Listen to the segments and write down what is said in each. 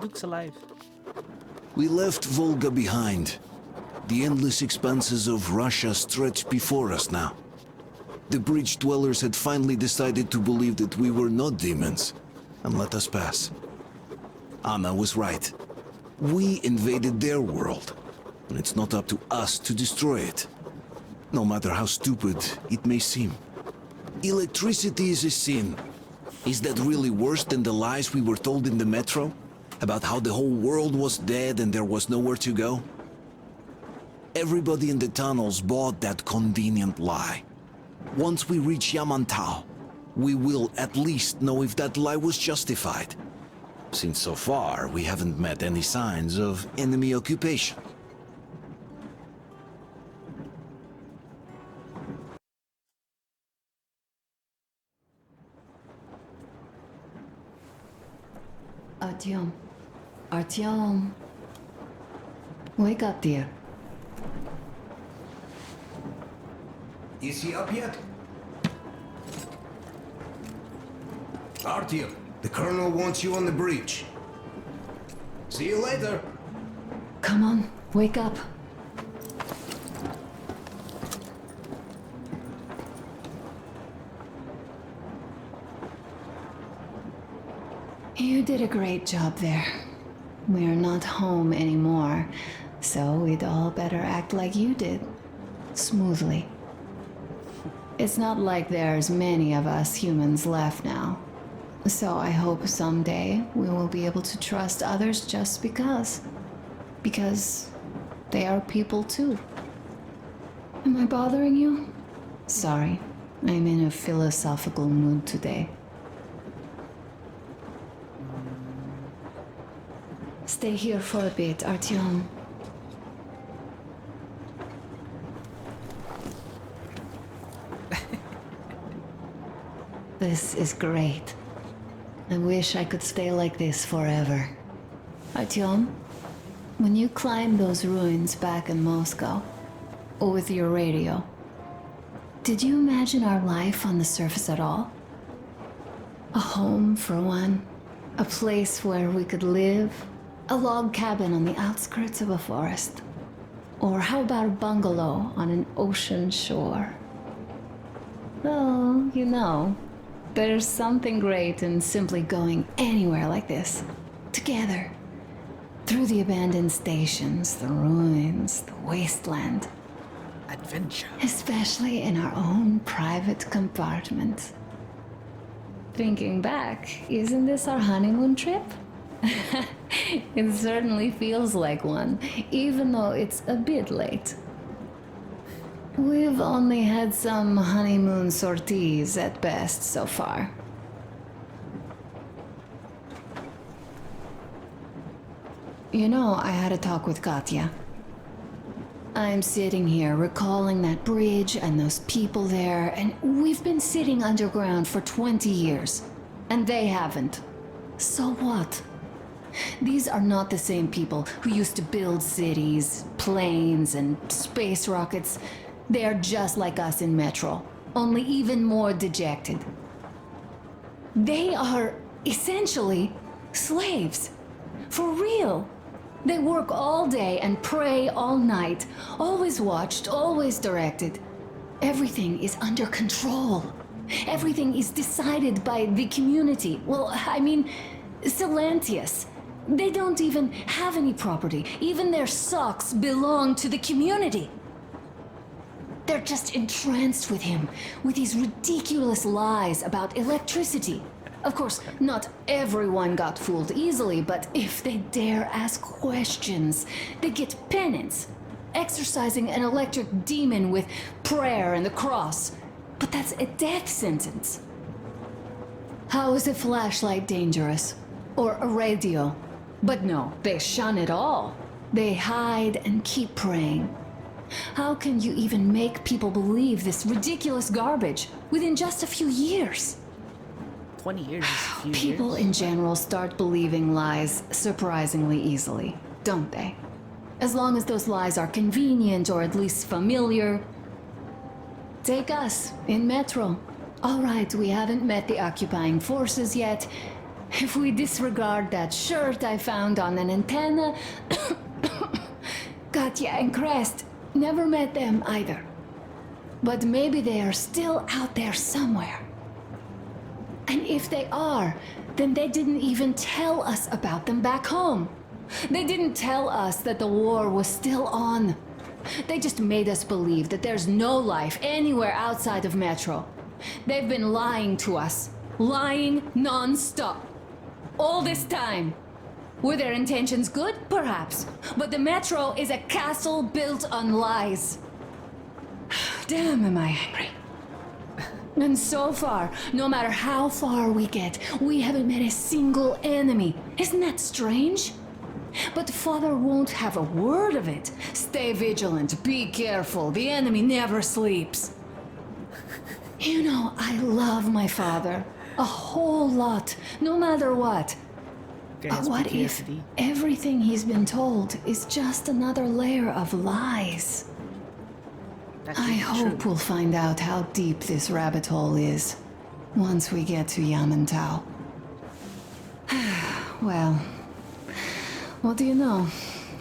Duke's alive. We left Volga behind. The endless expanses of Russia stretched before us now. The bridge dwellers had finally decided to believe that we were not demons, and let us pass. Anna was right. We invaded their world, and it's not up to us to destroy it. No matter how stupid it may seem. Electricity is a sin. Is that really worse than the lies we were told in the metro? About how the whole world was dead and there was nowhere to go? Everybody in the tunnels bought that convenient lie. Once we reach Yamantau, we will at least know if that lie was justified. Since so far, we haven't met any signs of enemy occupation. Artyom. Artyom. Wake up, dear. Is he up yet? Artyom, the colonel wants you on the bridge. See you later. Come on, wake up. You did a great job there. We're not home anymore, so we'd all better act like you did. Smoothly. It's not like there's many of us humans left now. So I hope someday we will be able to trust others just because. Because they are people too. Am I bothering you? Sorry, I'm in a philosophical mood today. Stay here for a bit, Artyom. This is great. I wish I could stay like this forever. Artyom, when you climbed those ruins back in Moscow, with your radio, did you imagine our life on the surface at all? A home for one, a place where we could live, a log cabin on the outskirts of a forest. Or how about a bungalow on an ocean shore? Well, you know, there's something great in simply going anywhere like this, together, through the abandoned stations, the ruins, the wasteland. Adventure. Especially in our own private compartment. Thinking back, isn't this our honeymoon trip? It certainly feels like one, even though it's a bit late. We've only had some honeymoon sorties at best so far. You know, I had a talk with Katya. I'm sitting here recalling that bridge and those people there, and we've been sitting underground for 20 years, and they haven't. So what? These are not the same people who used to build cities, planes, and space rockets. They are just like us in Metro, only even more dejected. They are essentially slaves. For real. They work all day and pray all night, always watched, always directed. Everything is under control. Everything is decided by the community. Well, I mean, Silantius. They don't even have any property. Even their socks belong to the community. They're just entranced with him, with these ridiculous lies about electricity. Of course, not everyone got fooled easily, but if they dare ask questions, they get penance, exorcising an electric demon with prayer and the cross. But that's a death sentence. How is a flashlight dangerous? Or a radio? But no, they shun it all. They hide and keep praying. How can you even make people believe this ridiculous garbage within just a few years? 20 years is a few People years. in general start believing lies surprisingly easily, don't they? As long as those lies are convenient or at least familiar. Take us, in Metro. All right, we haven't met the occupying forces yet, If we disregard that shirt I found on an antenna, Katya and Crest never met them either. But maybe they are still out there somewhere. And if they are, then they didn't even tell us about them back home. They didn't tell us that the war was still on. They just made us believe that there's no life anywhere outside of Metro. They've been lying to us. Lying non-stop. All this time. Were their intentions good? Perhaps. But the Metro is a castle built on lies. Damn, am I angry. And so far, no matter how far we get, we haven't met a single enemy. Isn't that strange? But Father won't have a word of it. Stay vigilant, be careful, the enemy never sleeps. You know, I love my father. A whole lot, no matter what. But what if everything he's been told is just another layer of lies? I hope we'll find out how deep this rabbit hole is once we get to Yamantau. Well, what do you know?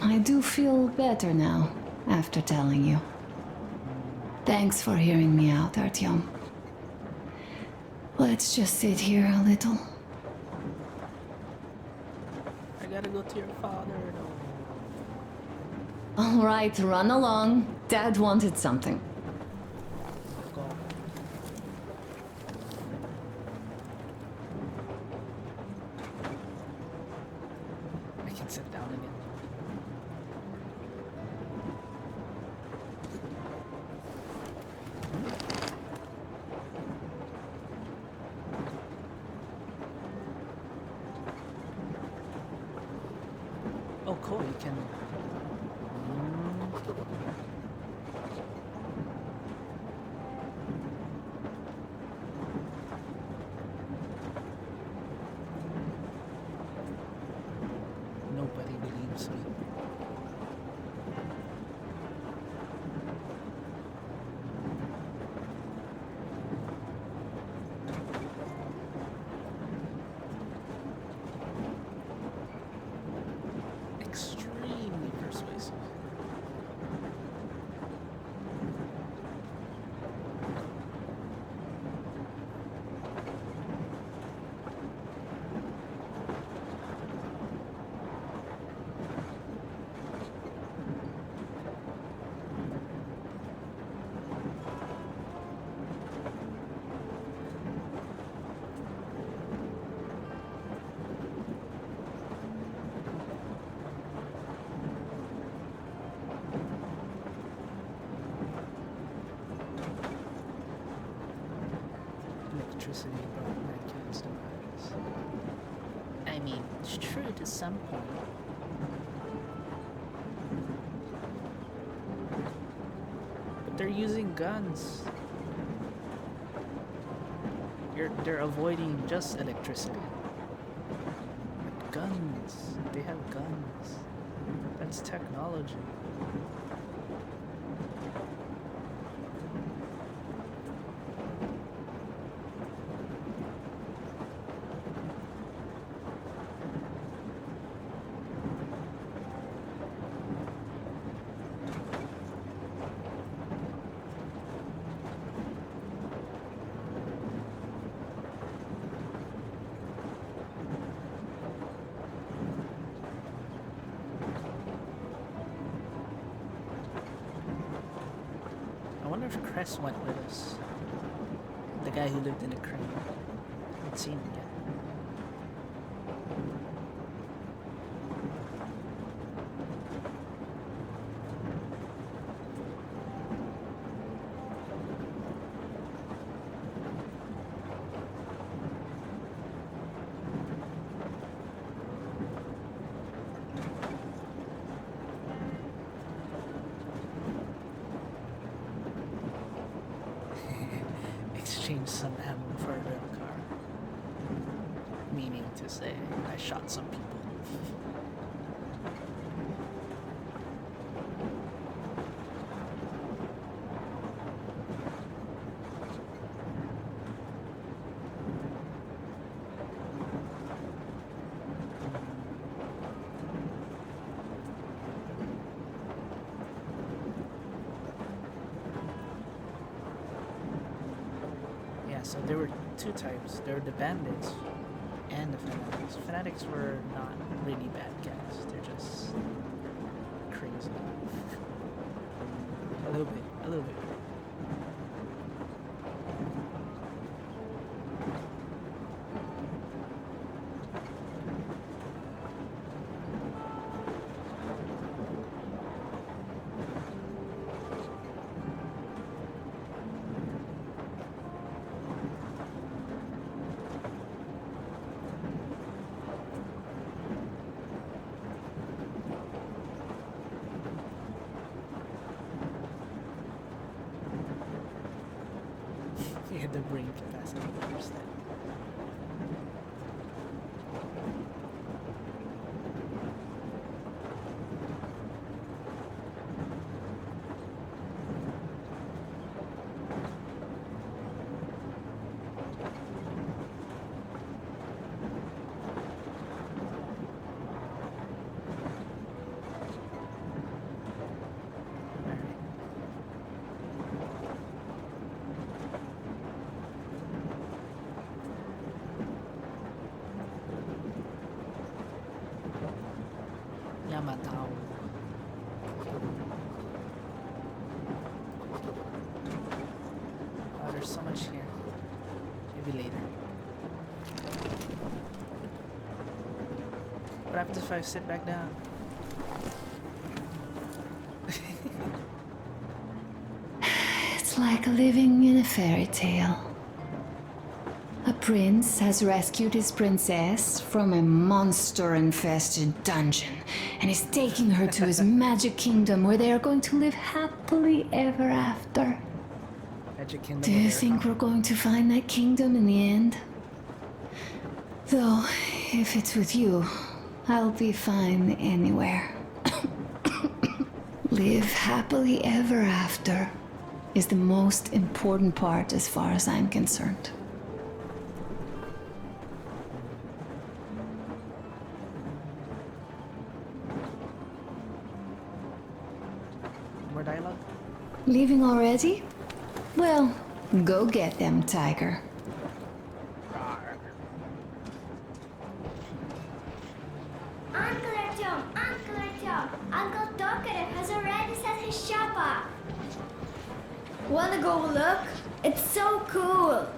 I do feel better now after telling you. Thanks for hearing me out, Artyom. Let's just sit here a little. I gotta go to your father. All right, run along. Dad wanted something. Go. I can sit down again. Oh, cool. You can. Nobody believes me. Extremely persuasive. Electricity broadcasts device. I mean, it's true to some point. But they're using guns. They're avoiding just electricity. But guns. They have guns. That's technology. I wonder if Cress went with us. The guy who lived in the crane. I haven't seen him yet. Exchange some ammo for a real car. Meaning to say, I shot some people. so there were two types. There were the bandits and the fanatics. Fanatics were not really bad guys. They're just crazy. A little bit. A little bit. You had the brain capacity to understand. Yamantau. Oh, there's so much here. Maybe later. What happens if I sit back down? It's like living in a fairy tale. A prince has rescued his princess from a monster-infested dungeon and is taking her to his magic kingdom where they are going to live happily ever after. Magic Kingdom. Do you think we're going to find that kingdom in the end? Though, if it's with you, I'll be fine anywhere. Live happily ever after is the most important part as far as I'm concerned. More dialogue? Leaving already? Well, go get them, Tiger. Uncle Artyom, Uncle Tokarev has already set his shop up. Wanna go look? It's so cool.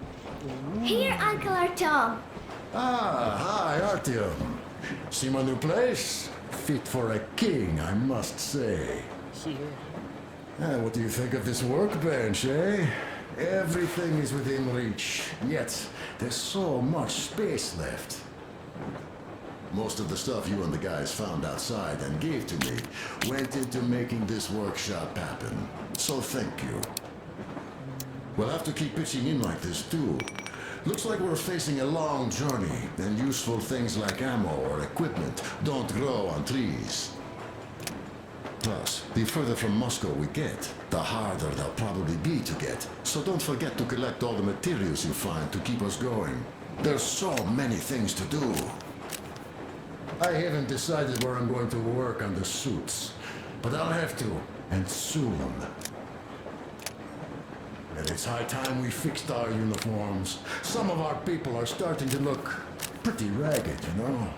Here, Uncle Artyom. Ah, hi, Artyom. See my new place? Fit for a king, I must say. Here. What do you think of this workbench, eh? Everything is within reach, yet there's so much space left. Most of the stuff you and the guys found outside and gave to me went into making this workshop happen. So thank you. We'll have to keep pitching in like this too. Looks like we're facing a long journey, and useful things like ammo or equipment don't grow on trees. Plus, the further from Moscow we get, the harder they'll probably be to get. So don't forget to collect all the materials you find to keep us going. There's so many things to do. I haven't decided where I'm going to work on the suits, but I'll have to, and soon. And it's high time we fixed our uniforms. Some of our people are starting to look pretty ragged, you know?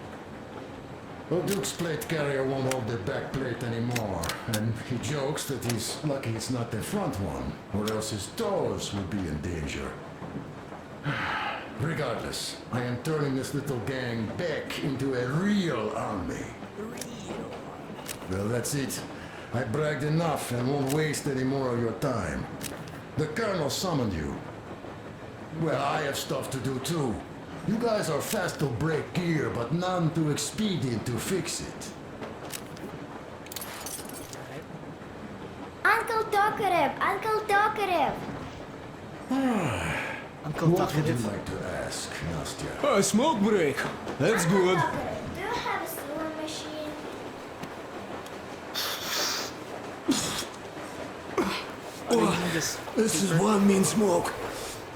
Well, Duke's plate carrier won't hold the back plate anymore, and he jokes that he's lucky it's not the front one, or else his toes would be in danger. Regardless, I am turning this little gang back into a real army. Well, that's it. I bragged enough and won't waste any more of your time. The Colonel summoned you. Well, I have stuff to do too. You guys are fast to break gear, but none too expedient to fix it. Uncle Tokarev, Uncle Tokarev. Uncle What would you Tokarev. like to ask, Nastya? A smoke break. That's good. Tokarev, do you have a sewing machine? Oh, you mean this This is paper? one mean smoke.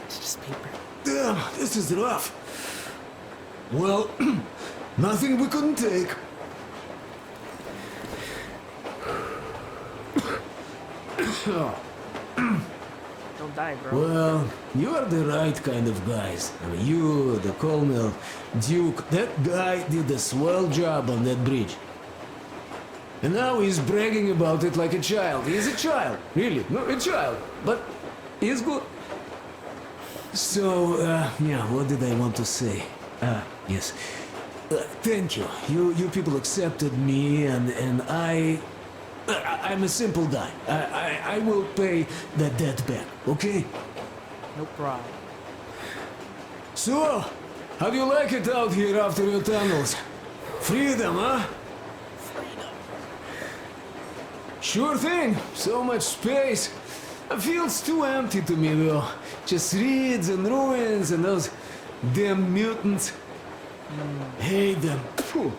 It's just paper. Damn, this is rough. Well, nothing we couldn't take. Don't don't die, bro. Well, you are the right kind of guys. I mean, you, the Colonel, Duke, that guy did a swell job on that bridge. And now he's bragging about it like a child. He's a child, really, no, a child. But he's good. So, yeah, what did I want to say? Yes. Thank you. You people accepted me, and I'm a simple guy. I will pay the debt back, okay? No problem. So, how do you like it out here after your tunnels? Freedom, huh? Sure thing. So much space. It feels too empty to me, though. Just reeds and ruins and those damn mutants. Hate them. Phew.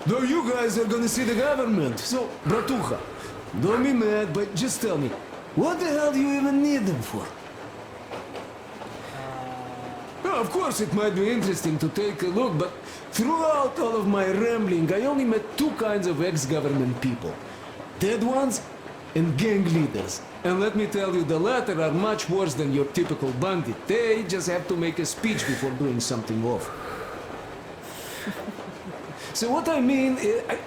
Though you guys are gonna see the government, so, bratucha, don't be mad, but just tell me, what the hell do you even need them for? Well, of course, it might be interesting to take a look, but throughout all of my rambling, I only met two kinds of ex-government people. Dead ones and gang leaders. And let me tell you, the latter are much worse than your typical bandit. They just have to make a speech before doing something awful. So what I mean,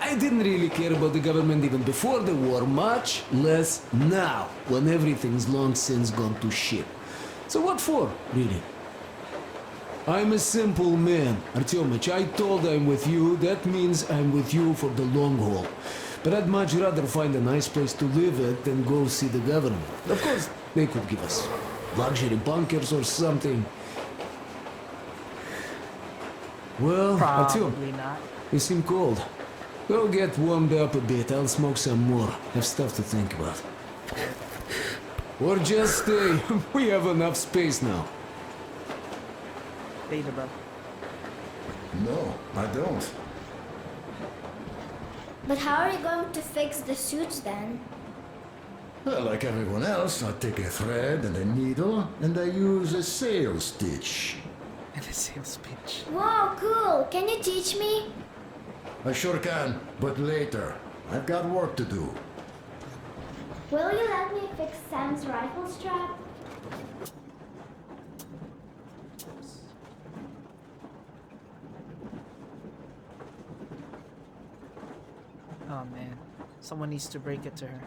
I didn't really care about the government even before the war, much less now, when everything's long since gone to shit. So what for, really? I'm a simple man, Artyomich. I told I'm with you, that means I'm with you for the long haul. But I'd much rather find a nice place to live at than go see the government. Of course, they could give us luxury bunkers or something. Well, Artyom, Probably not. you seem cold. Go get warmed up a bit, I'll smoke some more. Have stuff to think about. Or just stay. We have enough space now. Later, bro. No, I don't. But how are you going to fix the suits then? Well, like everyone else, I take a thread and a needle, and I use a sail stitch. And the sales pitch. Wow, cool! Can you teach me? I sure can, but later. I've got work to do. Will you let me fix Sam's rifle strap? Oh man, someone needs to break it to her.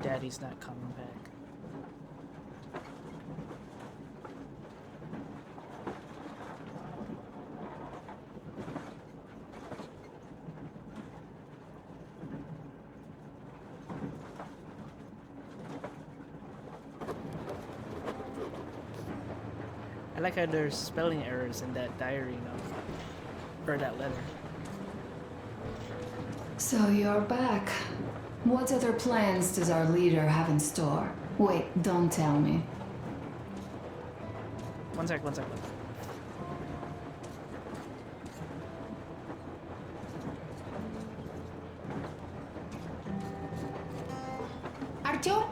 Daddy's not coming back. I like how there's spelling errors in that diary note, or that letter. So you're back. What other plans does our leader have in store? Wait, don't tell me. One sec. Artyom,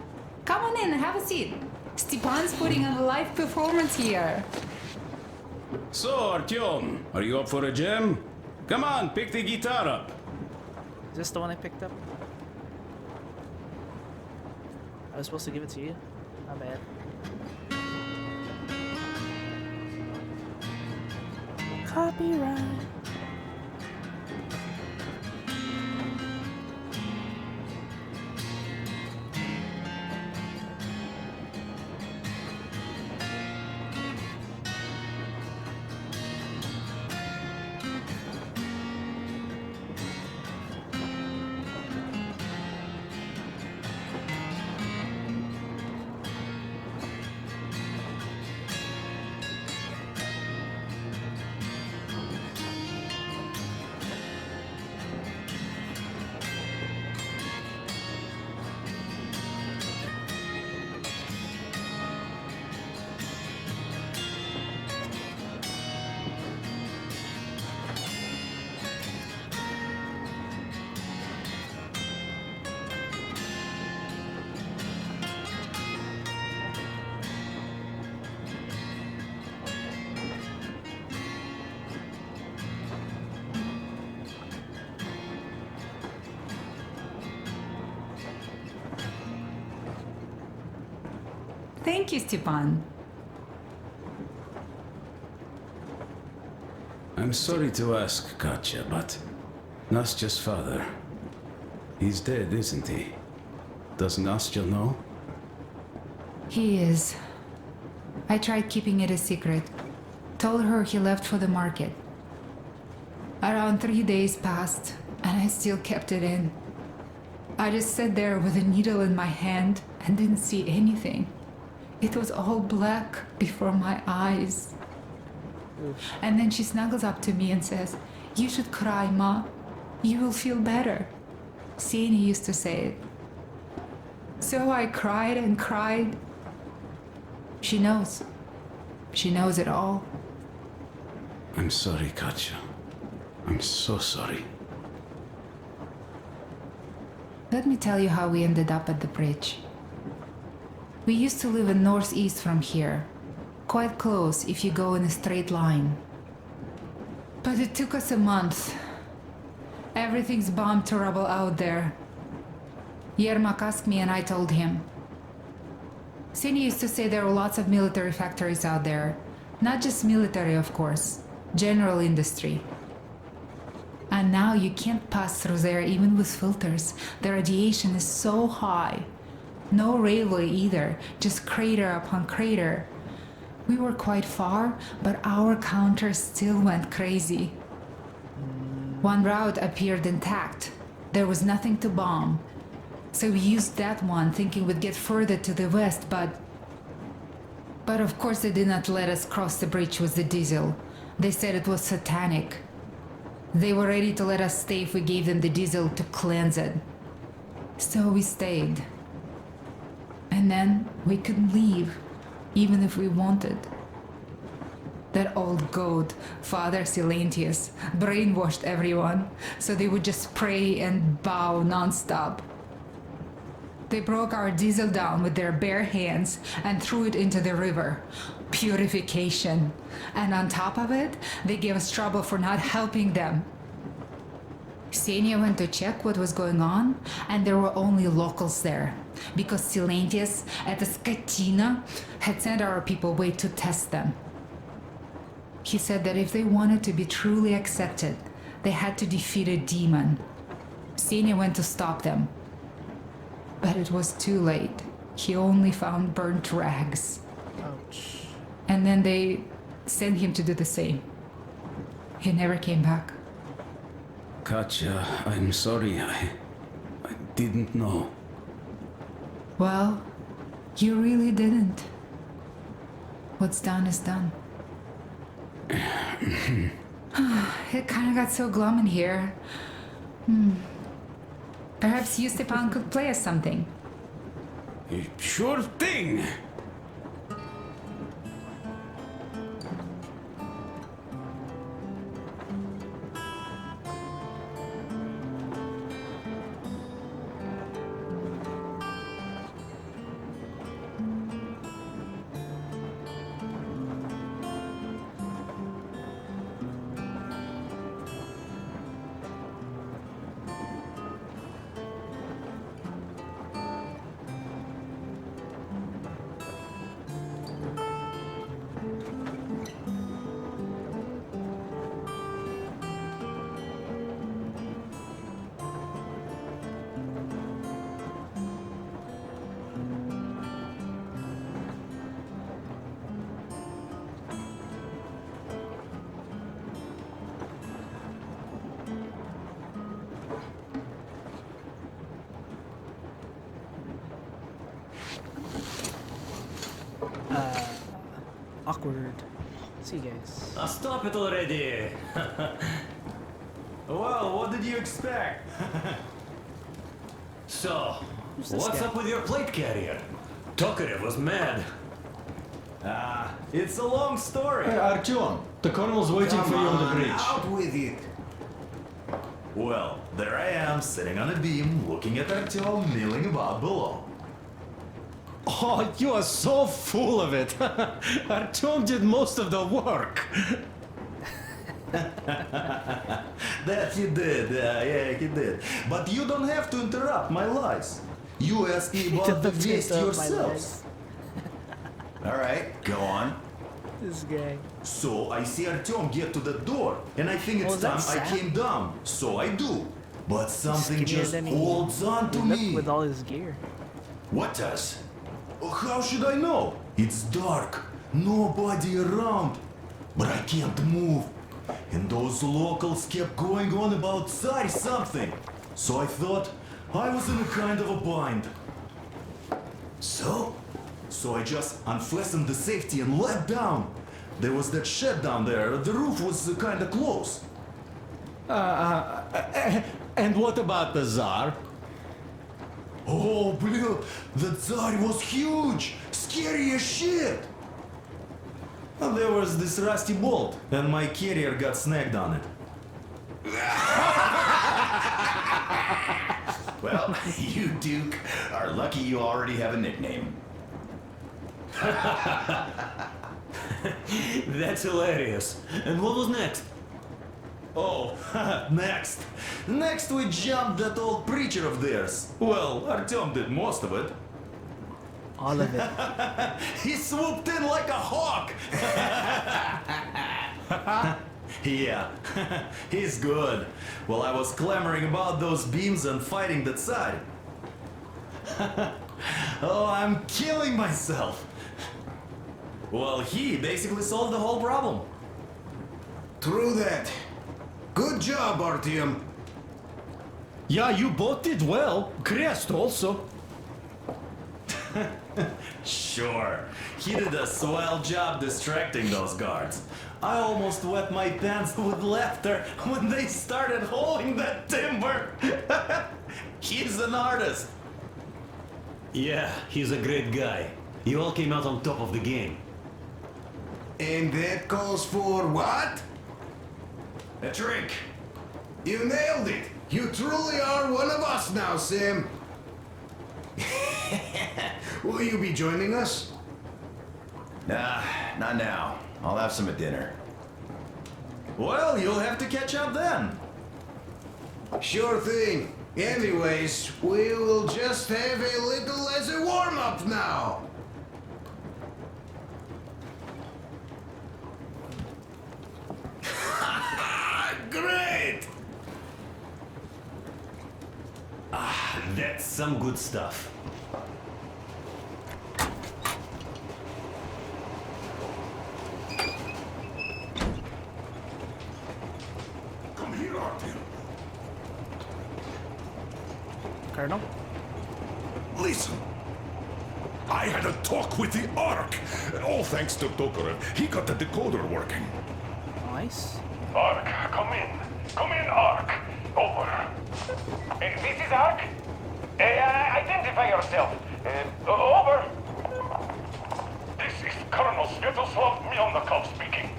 come on in, have a seat. Stepan's putting on a live performance here. So, Artyom, are you up for a jam? Come on, pick the guitar up. Is this the one I picked up? I was supposed to give it to you? My bad. Copyright. Thank you, Stepan. I'm sorry to ask, Katya, but Nastya's father, he's dead, isn't he? Does Nastya know? He is. I tried keeping it a secret. Told her he left for the market. Around 3 days passed, and I still kept it in. I just sat there with a needle in my hand and didn't see anything. It was all black before my eyes. And then she snuggles up to me and says, "You should cry, Ma. You will feel better." Seni used to say it. So I cried and cried. She knows. She knows it all. I'm sorry, Katya. I'm so sorry. Let me tell you how we ended up at the bridge. We used to live in northeast from here. Quite close if you go in a straight line. But it took us a month. Everything's bombed to rubble out there. Yermak asked me and I told him. Seni used to say there were lots of military factories out there. Not just military, of course. General industry. And now you can't pass through there even with filters. The radiation is so high. No railway either, just crater upon crater. We were quite far, but our counter still went crazy. One route appeared intact. There was nothing to bomb. So we used that one, thinking we'd get further to the west, but of course they did not let us cross the bridge with the diesel. They said it was satanic. They were ready to let us stay if we gave them the diesel to cleanse it. So we stayed. And then we couldn't leave, even if we wanted. That old goat, Father Silentius, brainwashed everyone, so they would just pray and bow nonstop. They broke our diesel down with their bare hands and threw it into the river. Purification. And on top of it, they gave us trouble for not helping them. Ksenia went to check what was going on, and there were only locals there, because Silentius at the Skatina had sent our people away to test them. He said that if they wanted to be truly accepted, they had to defeat a demon. Ksenia went to stop them. But it was too late. He only found burnt rags. Ouch. And then they sent him to do the same. He never came back. Katya, I'm sorry. I didn't know. Well, you really didn't. What's done is done. It kind of got so glum in here. Perhaps you, Stepan, could play us something. Sure thing! Awkward. See you guys. Stop it already! Well, what did you expect? So, what's up with your plate carrier? Tokarev was mad. It's a long story. Hey, Artyom, the colonel's waiting for you on the bridge. Out with it. Well, there I am, sitting on a beam, looking at Artyom milling about below. Oh, you are so full of it. Artyom did most of the work. That he did, yeah, he did. But you don't have to interrupt my lies. You asked me about the waste yourselves. All right, go on. This guy. So I see Artyom get to the door, and I think it's is that time I Sam? came down. So I do. But something Skinnier just than he holds on to looked me. with all his gear. What does? How should I know? It's dark, nobody around. But I can't move. And those locals kept going on about Tsar something. So I thought I was in a kind of a bind. So I just unfastened the safety and let down. There was that shed down there. The roof was kind of close. And what about the Tsar? Oh, bleh, the Tsar was huge, scary as shit. And there was this rusty bolt, and my carrier got snagged on it. Well, you, Duke, are lucky you already have a nickname. That's hilarious. And what was next? Oh, next. Next we jumped that old preacher of theirs. Well, Artyom did most of it. All of it. He swooped in like a hawk. Yeah, he's good. While I was clamoring about those beams and fighting that side. Oh, I'm killing myself. Well, he basically solved the whole problem. True that. Good job, Artyom. Yeah, you both did well. Crest also. Sure, he did a swell job distracting those guards. I almost wet my pants with laughter when they started hauling that timber. He's an artist. Yeah, he's a great guy. You all came out on top of the game. And that calls for what? A drink. You nailed it. You truly are one of us now, Sam. Will you be joining us? Nah, not now. I'll have some at dinner. Well, you'll have to catch up then. Sure thing. Anyways, we will just have a little as a warm-up now. Great! That's some good stuff. Come here, Artyom. Colonel? Listen. I had a talk with the Ark. All thanks to Tokarev. He got the decoder working. Nice. Ark, come in. Come in, Ark. Over. This is Ark. Identify yourself. Over. This is Colonel Sviatoslav Myelnikov speaking.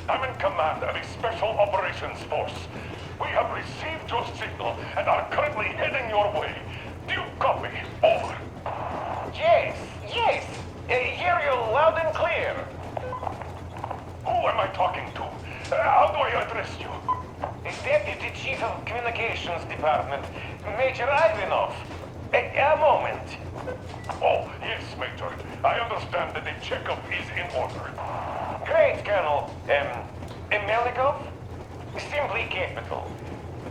I'm in command of a special operations force. We have received your signal and are currently heading your way. Do you copy? Over. Yes. Hear you loud and clear. Who am I talking to? How do I address you? Deputy Chief of Communications Department, Major Ivanov. A moment. Oh, yes, Major. I understand that the checkup is in order. Great, Colonel. Melnikov? Simply capital.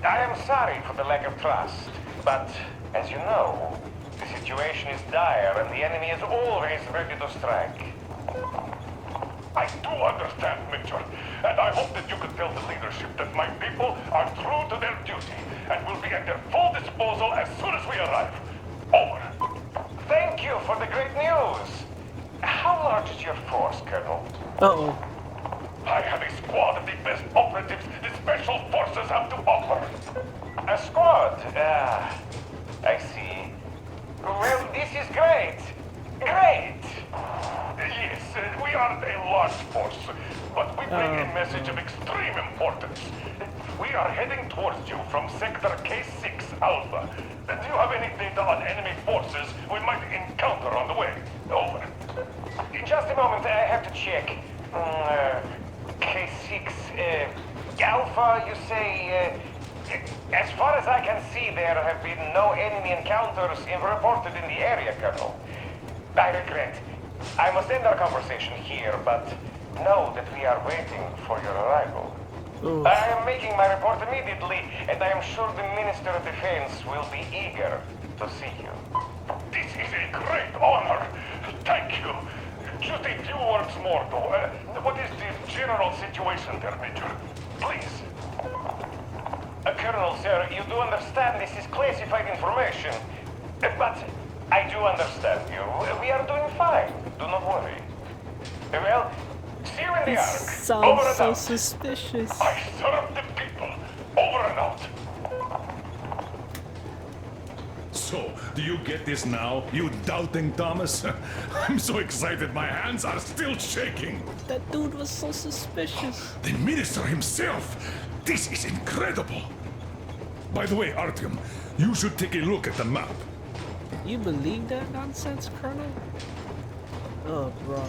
I am sorry for the lack of trust, but as you know, the situation is dire and the enemy is always ready to strike. I do understand, Major, and I hope that you can tell the leadership that my people are true to their duty and will be at their full disposal as soon as we arrive. Over. Thank you for the great news. How large is your force, Colonel? Uh-oh. I have a squad of the best operatives the Special Forces have to offer. A squad? I see. Well, this is great. Great! Yes, we aren't a large force, but we bring a message of extreme importance. We are heading towards you from Sector K6 Alpha. Do you have any data on enemy forces we might encounter on the way? Over. In just a moment, I have to check. K6 Alpha, you say? As far as I can see, there have been no enemy encounters reported in the area, Colonel. I regret. I must end our conversation here, but know that we are waiting for your arrival. Oof. I am making my report immediately, and I am sure the Minister of Defense will be eager to see you. This is a great honor. Thank you. Just a few words more, though. What is the general situation there, Major? Please. Colonel, sir, you do understand this is classified information. But I do understand you. We are doing fine. Do not worry. Well, see you in the Ark. Over Sounds and so out. suspicious. I serve the people. Over and out. So, do you get this now, you doubting Thomas? I'm so excited my hands are still shaking. That dude was so suspicious. The minister himself! This is incredible! By the way, Artyom, you should take a look at the map. You believe that nonsense, Colonel? Oh, bro.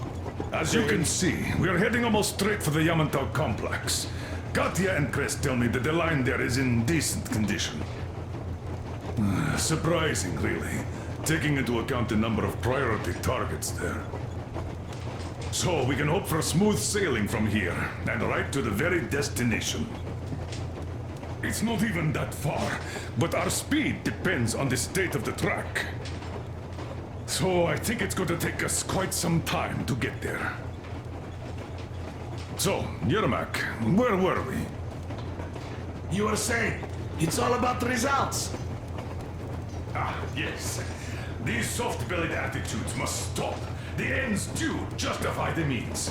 As you can see, we are heading almost straight for the Yamantau complex. Katya and Chris tell me that the line there is in decent condition. Surprising, really, taking into account the number of priority targets there. So we can hope for smooth sailing from here, and right to the very destination. It's not even that far, but our speed depends on the state of the track. So I think it's going to take us quite some time to get there. So, Yermak, where were we? You were saying, it's all about results. Ah, yes. These soft-bellied attitudes must stop. The ends do justify the means.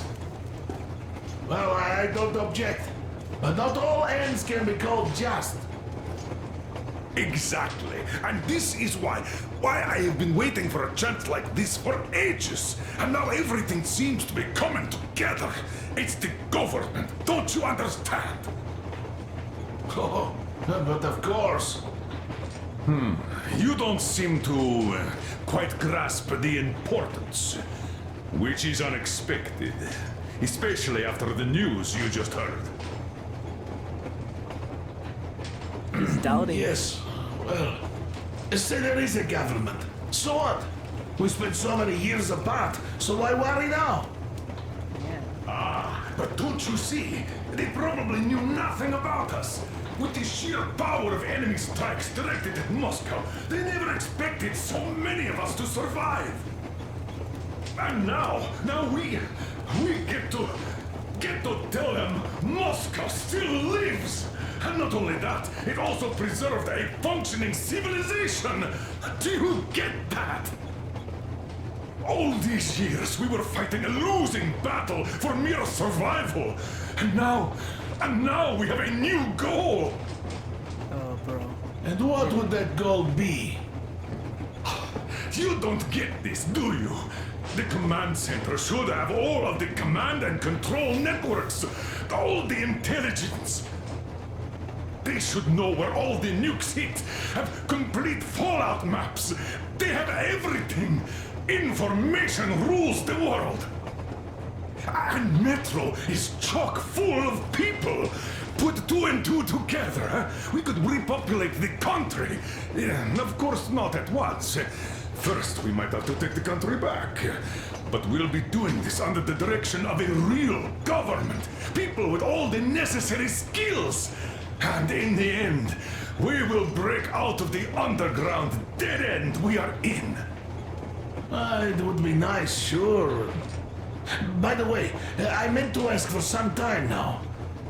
Well, I don't object. But not all ends can be called just. Exactly. And this is why I have been waiting for a chance like this for ages. And now everything seems to be coming together. It's the government. Don't you understand? Oh, but of course. You don't seem to quite grasp the importance, which is unexpected, especially after the news you just heard. He's doubting. Yes. Well, say there is a government. So what? We spent so many years apart, so why worry now? But don't you see? They probably knew nothing about us. With the sheer power of enemy strikes directed at Moscow, they never expected so many of us to survive. And now we get to tell them Moscow still lives. And not only that, it also preserved a functioning civilization. Do you get that? All these years we were fighting a losing battle for mere survival. And now we have a new goal. Oh, bro. And what would that goal be? You don't get this, do you? The command center should have all of the command and control networks, all the intelligence. They should know where all the nukes hit, have complete fallout maps. They have everything. Information rules the world. And Metro is chock full of people. Put two and two together, we could repopulate the country. Of course, not at once. First, we might have to take the country back. But we'll be doing this under the direction of a real government. People with all the necessary skills. And in the end, we will break out of the underground dead end we are in. It would be nice, sure. By the way, I meant to ask for some time now.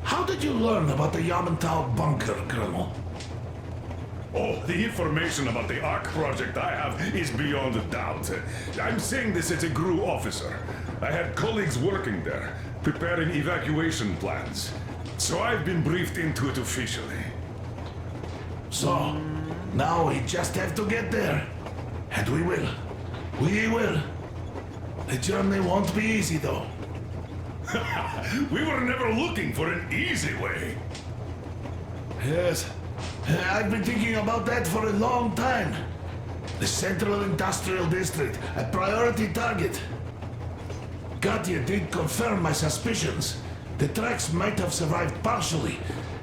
How did you learn about the Yamantau Bunker, Colonel? Oh, the information about the Ark project I have is beyond a doubt. I'm saying this as a GRU officer. I had colleagues working there, preparing evacuation plans. So I've been briefed into it officially. So, now we just have to get there. And we will. We will. The journey won't be easy, though. We were never looking for an easy way. Yes. I've been thinking about that for a long time. The Central Industrial District, a priority target. Katya did confirm my suspicions. The tracks might have survived partially,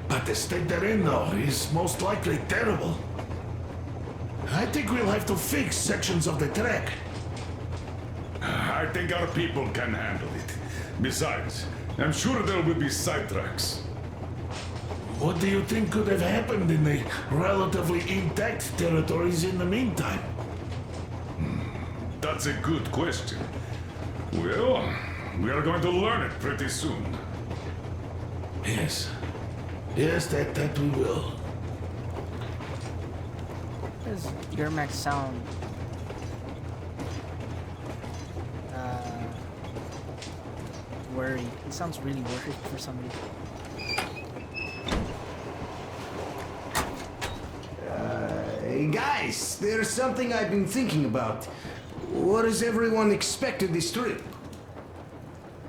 but the state they're in, though, is most likely terrible. I think we'll have to fix sections of the track. I think our people can handle it. Besides, I'm sure there will be sidetracks. What do you think could have happened in the relatively intact territories in the meantime? That's a good question. Well, we are going to learn it pretty soon. Yes. Yes, that we will. Does Yermak sound worried? He sounds really worried for some reason. Hey guys, there's something I've been thinking about. What does everyone expect of this trip?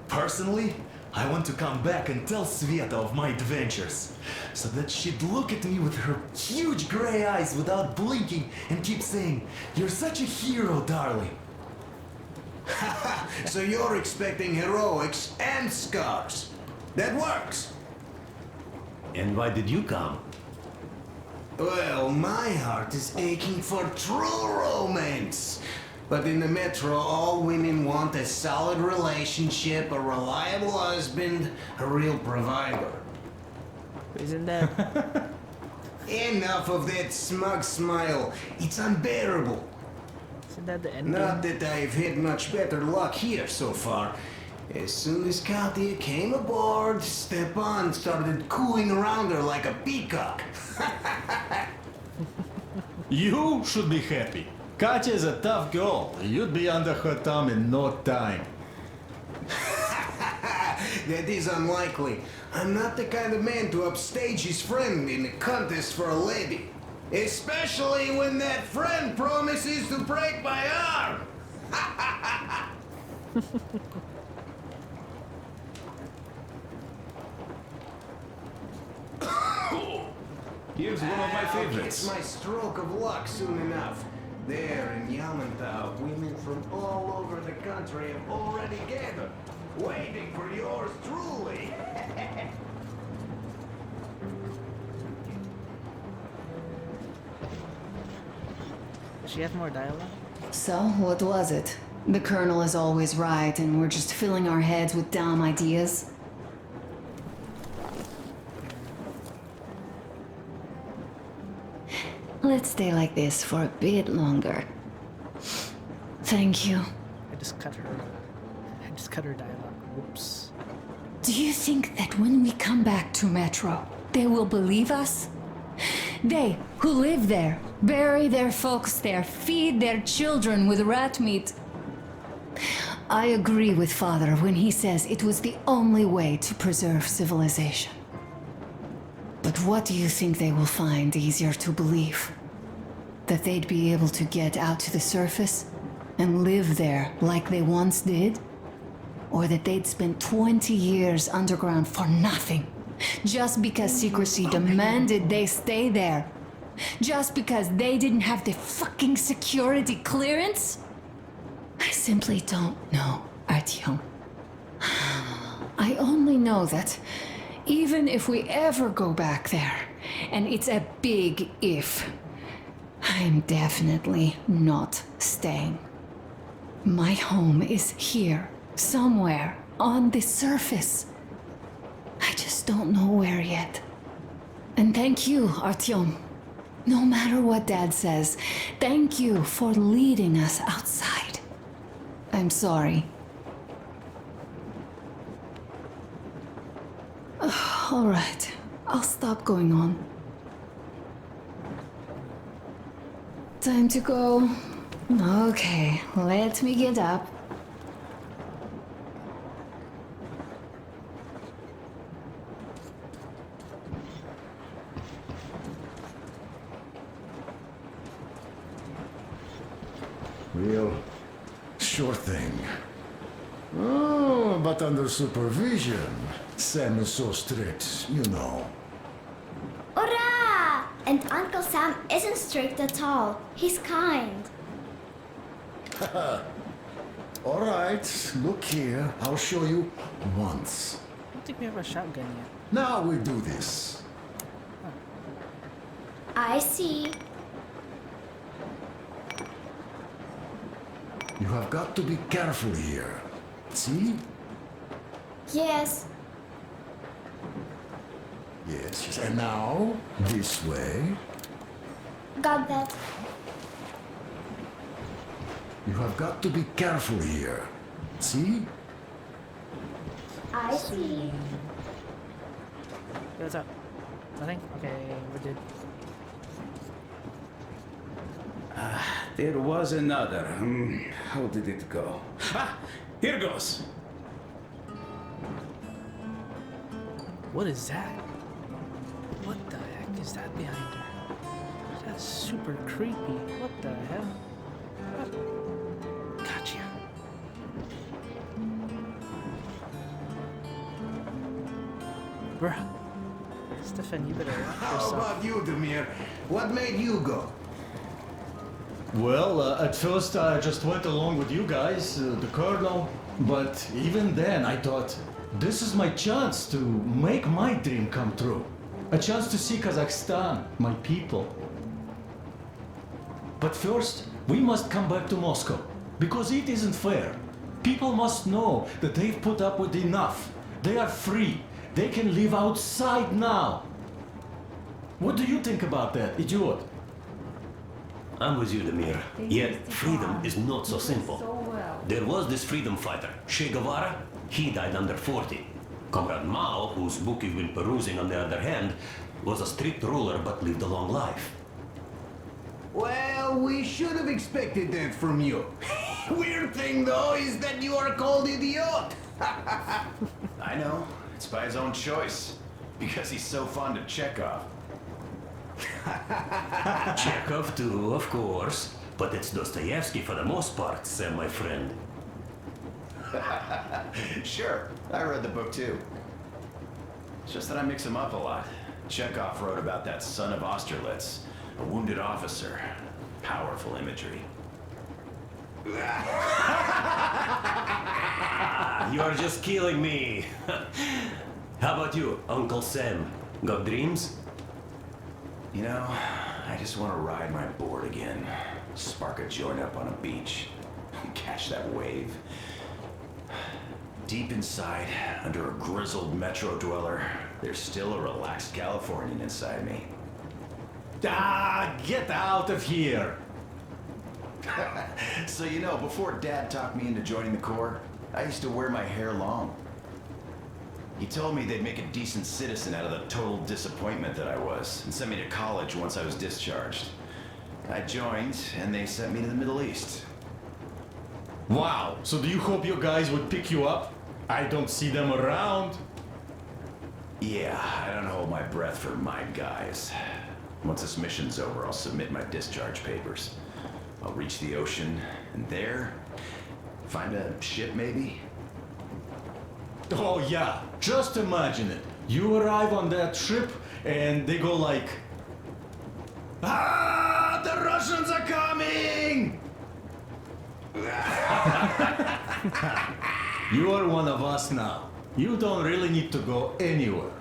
Personally, I want to come back and tell Sveta of my adventures, so that she'd look at me with her huge gray eyes without blinking and keep saying, "You're such a hero, darling." So you're expecting heroics and scars. That works. And why did you come? Well, my heart is aching for true romance. But in the metro, all women want a solid relationship, a reliable husband, a real provider. Isn't that? Enough of that smug smile. It's unbearable. Isn't that the end? Not that I've had much better luck here so far. As soon as Katya came aboard, Stepan started cooing around her like a peacock. You should be happy. Katya is a tough girl. You'd be under her thumb in no time. That is unlikely. I'm not the kind of man to upstage his friend in a contest for a lady. Especially when that friend promises to break my arm. Here's one of my favorites. It's my stroke of luck soon enough. There in Yamantau, women from all over the country have already gathered, waiting for yours truly. Does she have more dialogue? So, what was it? The Colonel is always right, and we're just filling our heads with dumb ideas? Let's stay like this for a bit longer. Thank you. I just cut her dialogue. Whoops. Do you think that when we come back to Metro, they will believe us? They, who live there, bury their folks there, feed their children with rat meat. I agree with Father when he says it was the only way to preserve civilization. But what do you think they will find easier to believe? That they'd be able to get out to the surface and live there like they once did? Or that they'd spent 20 years underground for nothing, just because secrecy demanded they stay there? Just because they didn't have the fucking security clearance? I simply don't know, Artyom. I only know that even if we ever go back there, and it's a big if, I'm definitely not staying. My home is here, somewhere on the surface. I just don't know where yet. And thank you, Artyom. No matter what Dad says, thank you for leading us outside. I'm sorry. All right, I'll stop going on. Time to go. Okay, let me get up. Well, sure thing. Oh, but under supervision. Sam is so strict, you know. Hurrah! And Uncle Sam isn't strict at all. He's kind. All right, look here. I'll show you once. I don't think we have a shotgun yet. Now we do this. I see. You have got to be careful here. See? Yes. Yes. And now, this way. Got that. You have got to be careful here. See? I see. Hey, what's up? Nothing? Okay, we're good. There was another. How did it go? Ah, here goes. What is that? What the heck is that behind her? That's super creepy. What the hell? What? Gotcha. Bruh. Stefan, you better watch How yourself. about you, Demir? What made you go? Well, at first I just went along with you guys, the colonel. But even then I thought, this is my chance to make my dream come true. A chance to see Kazakhstan, my people. But first, we must come back to Moscow, because it isn't fair. People must know that they've put up with enough. They are free. They can live outside now. What do you think about that, idiot? I'm with you, Demir. Yet, freedom is not so simple. There was this freedom fighter, Che Guevara. He died under 40. Comrade Mao, whose book you've been perusing on the other hand, was a strict ruler but lived a long life. Well, we should have expected that from you. Weird thing, though, is that you are called idiot. I know. It's by his own choice. Because he's so fond of Chekhov. Chekhov too, of course. But it's Dostoevsky for the most part, Sam, my friend. Sure, I read the book too. It's just that I mix them up a lot. Chekhov wrote about that son of Austerlitz, a wounded officer. Powerful imagery. You are just killing me. How about you, Uncle Sam? Got dreams? You know, I just want to ride my board again. Spark a joint up on a beach. Catch that wave. Deep inside, under a grizzled metro dweller, there's still a relaxed Californian inside me. Ah, get out of here! So you know, before Dad talked me into joining the Corps, I used to wear my hair long. He told me they'd make a decent citizen out of the total disappointment that I was, and sent me to college once I was discharged. I joined, and they sent me to the Middle East. Wow, so do you hope your guys would pick you up? I don't see them around. Yeah, I don't hold my breath for my guys. Once this mission's over, I'll submit my discharge papers. I'll reach the ocean, and there, find a ship maybe? Oh yeah, just imagine it. You arrive on that ship, and they go like... Ah, the Russians are coming! You are one of us now. You don't really need to go anywhere.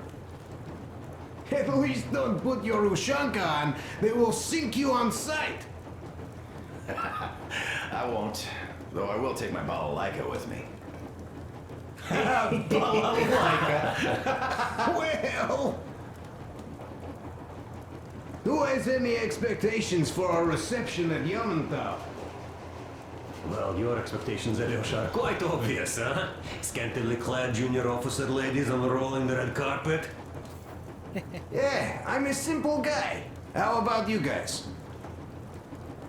At least don't put your Ushanka on. They will sink you on sight. I won't, though I will take my balalaika with me. Balalaika? Well... Who has any expectations for our reception at Yamantau? Well, your expectations, Alyosha, are quite obvious, huh? Scantily clad junior officer ladies unrolling the red carpet. Yeah, I'm a simple guy. How about you guys?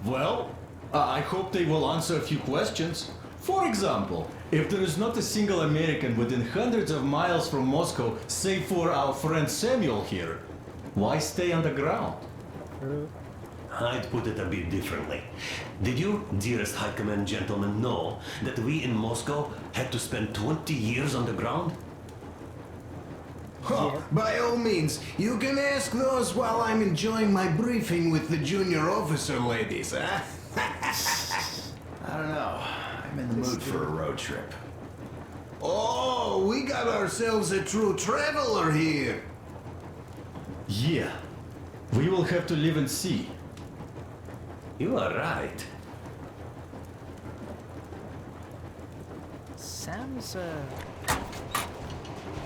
Well, I hope they will answer a few questions. For example, if there is not a single American within hundreds of miles from Moscow, save for our friend Samuel here, why stay on the ground? I'd put it a bit differently. Did you, dearest High Command gentlemen, know that we in Moscow had to spend 20 years on the ground? Oh, by all means, you can ask those while I'm enjoying my briefing with the junior officer ladies, huh? I don't know. I'm in the mood for a road trip. Oh, we got ourselves a true traveler here. Yeah, we will have to live and see. You are right. Sam's,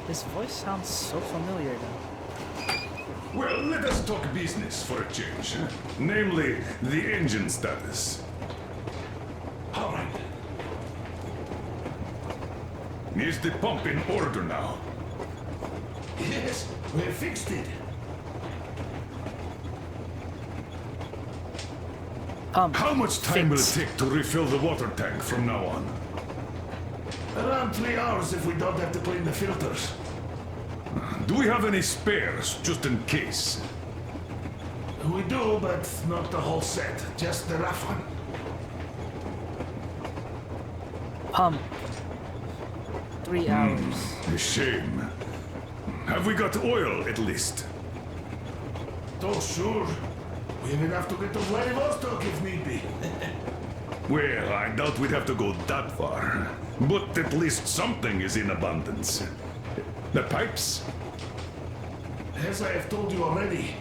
his voice sounds so familiar though. Well, let us talk business for a change. Namely, the engine status. All right. Is the pump in order now? Yes, we fixed it. How much time will it take to refill the water tank from now on? Around 3 hours if we don't have to clean the filters. Do we have any spares, just in case? We do, but not the whole set. Just the rough one. Pump. 3 hours. A shame. Have we got oil, at least? Oh, sure. We have enough to get to Vladivostok if need be. Well, I doubt we'd have to go that far. But at least something is in abundance. The pipes? As I have told you already,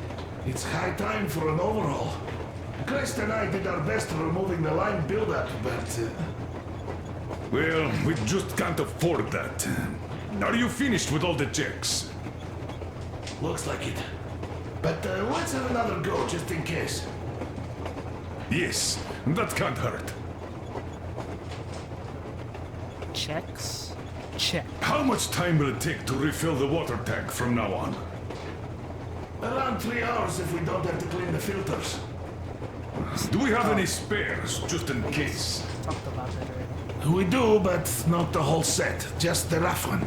it's high time for an overhaul. Christ and I did our best removing the line buildup, but... Well, we just can't afford that. Are you finished with all the checks? Looks like it. But let's have another go, just in case. Yes, that can't hurt. Checks? Check. How much time will it take to refill the water tank from now on? Around 3 hours if we don't have to clean the filters. Do we have any spares, just in case? Talked about that already. We do, but not the whole set. Just the rough one.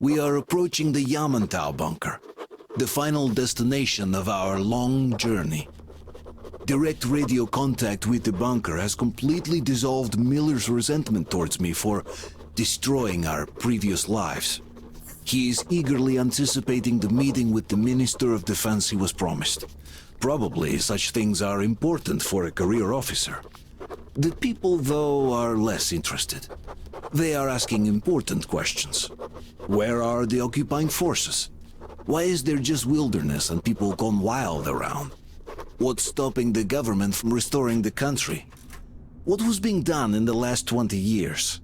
We are approaching the Yamantau Bunker, the final destination of our long journey. Direct radio contact with the bunker has completely dissolved Miller's resentment towards me for destroying our previous lives. He is eagerly anticipating the meeting with the Minister of Defense he was promised. Probably such things are important for a career officer. The people, though, are less interested. They are asking important questions. Where are the occupying forces? Why is there just wilderness and people gone wild around? What's stopping the government from restoring the country? What was being done in the last 20 years?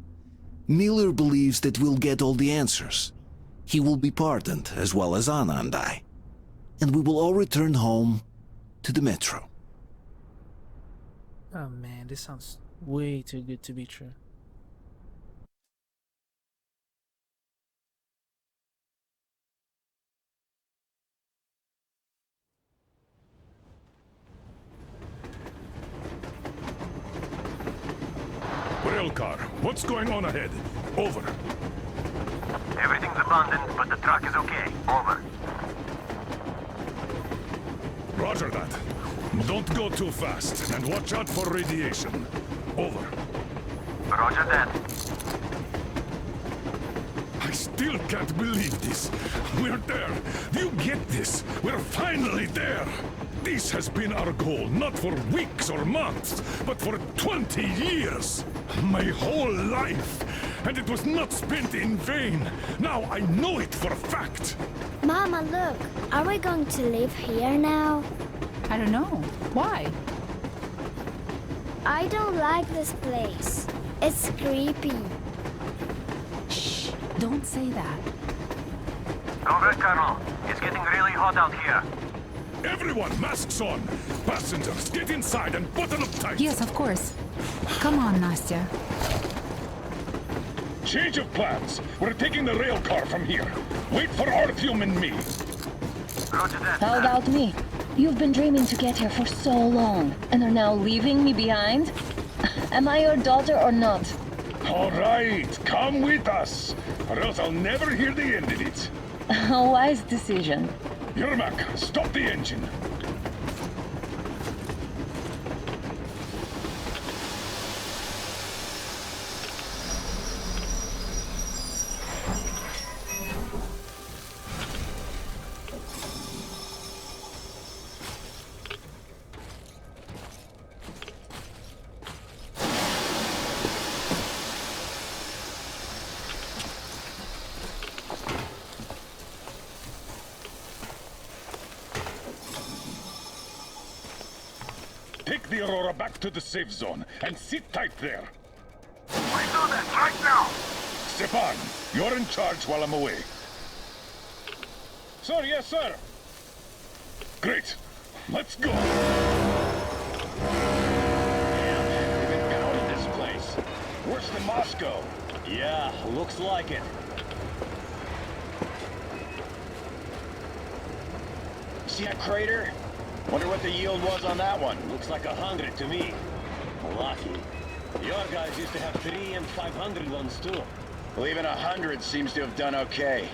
Miller believes that we'll get all the answers. He will be pardoned, as well as Anna and I. And we will all return home to the metro. Oh man, this sounds way too good to be true. Railcar, what's going on ahead? Over. Everything's abandoned, but the truck is okay. Over. Roger that. Don't go too fast, and watch out for radiation. Over. Roger that. I still can't believe this. We're there. Do you get this? We're finally there. This has been our goal, not for weeks or months, but for 20 years. My whole life. And it was not spent in vain. Now I know it for a fact. Mama, look. Are we going to live here now? I don't know. Why? I don't like this place. It's creepy. Shh. Don't say that. Over, Colonel. It's getting really hot out here. Everyone, masks on! Passengers, get inside and button up tight! Yes, of course. Come on, Nastya. Change of plans. We're taking the rail car from here. Wait for Artyom and me. Roger that. How about me? You've been dreaming to get here for so long, and are now leaving me behind? Am I your daughter or not? All right, come with us, or else I'll never hear the end of it. A wise decision. Yermak, stop the engine. take the Aurora back to the safe zone and sit tight there. We do that right now. Stepan, you're in charge while I'm away. Sir, yes, sir. Great. Let's go. Damn, we've been pounding this place. Worse than Moscow. Yeah, looks like it. See that crater? Wonder what the yield was on that one. Looks like 100 to me. Lucky. Your guys used to have 3 and 500 ones too. Well, even 100 seems to have done okay.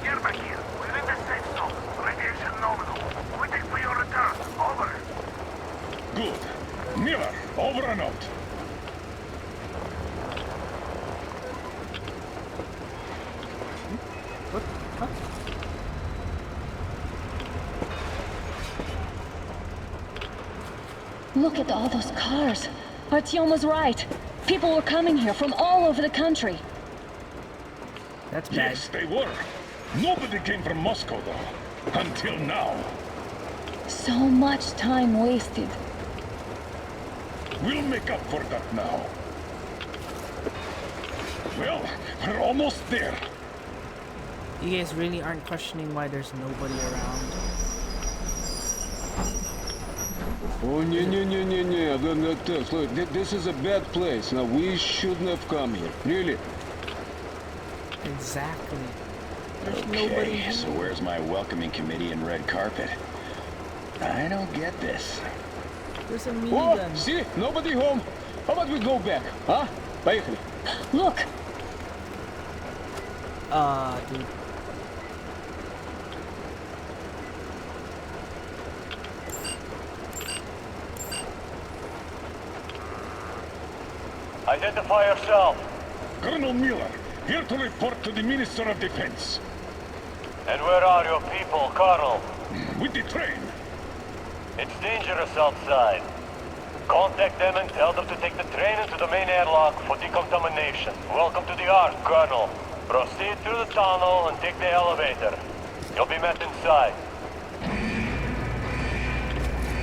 Get back here. We're in the safe zone. Radiation nominal. Waiting for your return. Over. Good. Miller, over and out. What? Huh? Look at all those cars. Artyom was right. People were coming here from all over the country. That's bad. Yes, they were. Nobody came from Moscow, though. Until now. So much time wasted. We'll make up for that now. Well, we're almost there. You guys really aren't questioning why there's nobody around? Oh, look, this is a bad place. Now, we shouldn't have come here. Really? Exactly. There's nobody Okay, here. so where's my welcoming committee and red carpet? I don't get this. There's a Oh, minigun. see? Nobody home. How about we go back? Huh? Поехали. Look! Dude. Identify yourself. Colonel Miller, here to report to the Minister of Defense. And where are your people, Colonel? With the train. It's dangerous outside. Contact them and tell them to take the train into the main airlock for decontamination. Welcome to the Ark, Colonel. Proceed through the tunnel and take the elevator. You'll be met inside.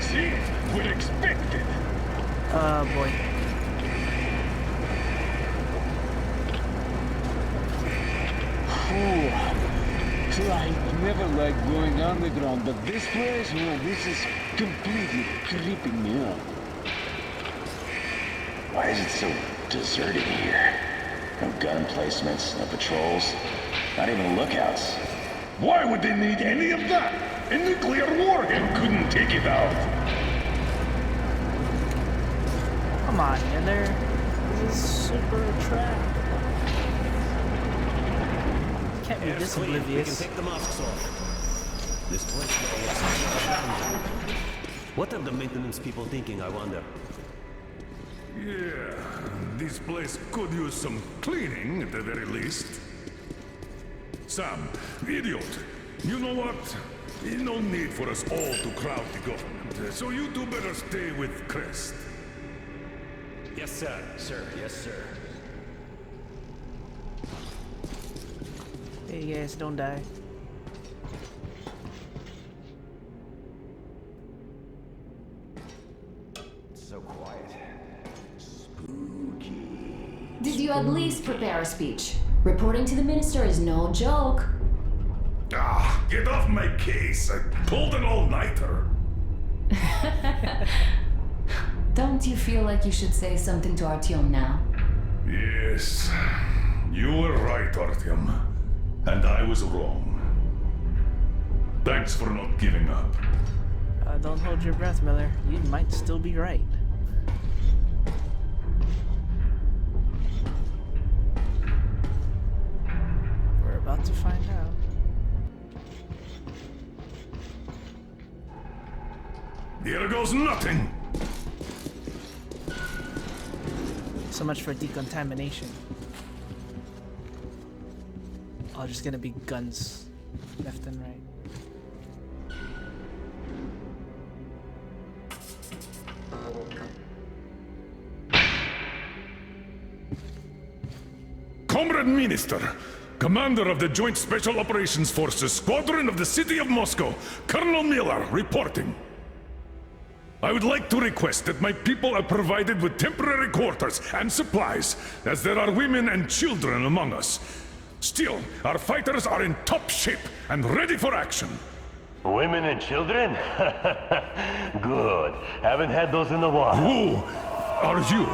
See? We're expected. Boy. I never liked going underground, but this place, this is completely creeping me out. Why is it so deserted here? No gun placements, no patrols, not even lookouts. Why would they need any of that? A nuclear warhead couldn't take it out. Come on, Miller. This is super trap. Can't be this oblivious. We can take the masks off. This place looks abandoned. What are the maintenance people thinking, I wonder? Yeah, this place could use some cleaning at the very least. Sam, idiot, you know what? No need for us all to crowd the government, so you two better stay with Crest. Yes, sir. Sir, yes, sir. Hey guys, don't die. So quiet. Did you at least prepare a speech? Reporting to the minister is no joke. Ah, get off my case. I pulled an all-nighter. Don't you feel like you should say something to Artyom now? Yes, you were right, Artyom. And I was wrong. Thanks for not giving up. Don't hold your breath, Miller. You might still be right. We're about to find out. Here goes nothing. So much for decontamination. Oh, just gonna be guns left and right. Comrade Minister, Commander of the Joint Special Operations Forces, Squadron of the City of Moscow, Colonel Miller, reporting. I would like to request that my people are provided with temporary quarters and supplies, as there are women and children among us. Still, our fighters are in top shape and ready for action. Women and children? Good. Haven't had those in a while. Who are you?